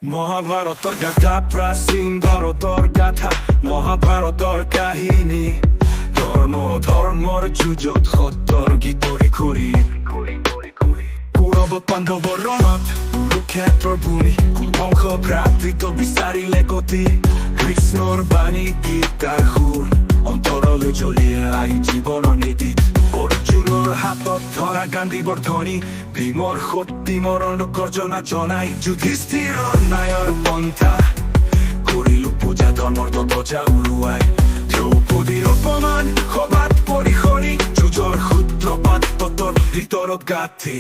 মহাভাৰতৰ গাথা প্ৰাচীন ভাৰতৰ গাথা মহাভাৰতৰ কাহিনী ধৰ্মৰ যুঁজত সত্যৰ গীতৰি খৰি কৌৰৱ পাণ্ডৱৰ ৰণত কুৰুক্ষেত্ৰৰ ভূমি বংশ ভ্ৰাতৃত্ব বিচাৰিলে গতি কৃষ্ণৰ বাণী গীতাৰ সুৰ অন্তৰলৈ জ্বলিয়াই জীৱনৰ নীতিত অৰ্জুনৰ হাতত ধৰা গান্ধীবৰ ধ্বনি ভীমৰ সতী মৰণ গৰ্জনা জনাই যুধিষ্ঠিৰৰ ন্যায়ৰ পন্থা কৰিলো পূজা ধৰ্মৰ ধ্বজা উৰুৱাই দ্ৰৌপদীৰ অপমান সভাত পৰিসৰি যুঁজৰ সূত্ৰপাত ততৰ ভিতৰত গাঁথি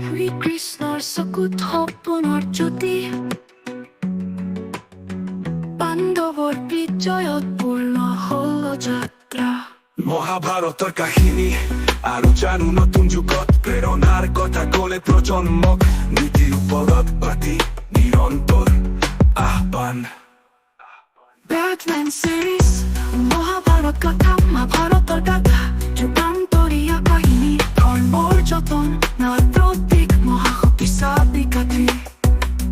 শ্ৰীকৃষ্ণৰ চকুত সপোনৰ জ্যোতি পাণ্ডৱৰ বিজয়ত পূৰ্ণ হল যাত্ৰা মহাভাৰতৰ কাহিনী আৰু জানো নতুন যুগত প্ৰেৰণাৰ কথা ক'লে প্ৰজন্মক নীতিৰ ওপৰত পাতি নিৰন্তৰ আহ্বান Batman series মহাভাৰত কথা মহাভাৰতৰ গাথা যুগান্তৰীয়া কাহিনী ধৰ্মৰ যতন নাৰ প্ৰতীক মহাশক্তিশালী কাঠি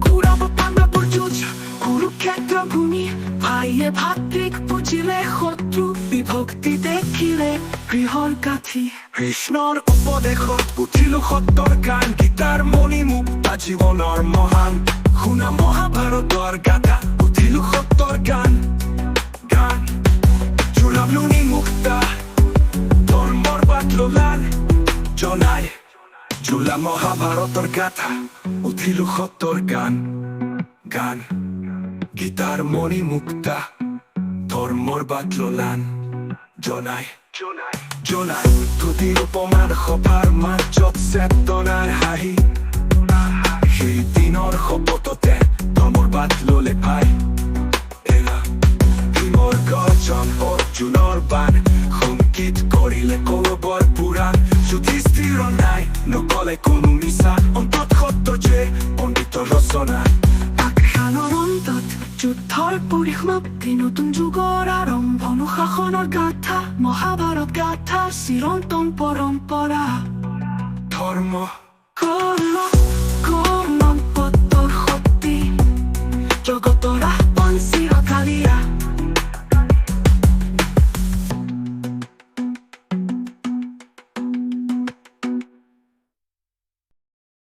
কৌৰৱ পাণ্ডৱৰ যুঁজ কুৰুক্ষেত্ৰ ভূমি ভাইয়ে ভাতৃক বুজিলে শত্ৰু বিভক্তি দেখিলে গৃহৰ কাঠি কৃষ্ণৰ উপদেশত উঠিলো সত্যৰ গান গীতাৰ মণি মুক্তা জীৱনৰ মহান শুনা মহাভাৰতৰ গাথা উঠিলো সত্যৰ গান জুলামলুনি মুক্তা ধৰ্মৰ বাট ললাল জনাই জুলা মহাভাৰতৰ গাথা উঠিলো সত্যৰ গান গীতাৰ মণি মুক্তা ধৰ্মৰ বাট ললাল জনাই তুতিৰ উপমান সভাৰ মাজত চেতনাৰ হাঁহি সেই দিনৰ শপততে ধৰ্মৰ বাট ললে ভাই ভীমৰ গৰ্জন অৰ্জুনৰ বাণ সংগীত কৰিলে কৌৰৱৰ পুৰাণ যুধিষ্ঠিৰৰ নাই নকলে কোনো মিছা অন্তত সত্য যে পণ্ডিতৰ ৰচনা আখ্যানৰ অন্তত যুদ্ধৰ পৰিসমাপ্তি নতুন যুগৰ আৰম্ভ অনুশাসনৰ গাথা মহাভাৰত গাথা চিৰন্তন পৰম্পৰা ধৰ্ম কৰ্ম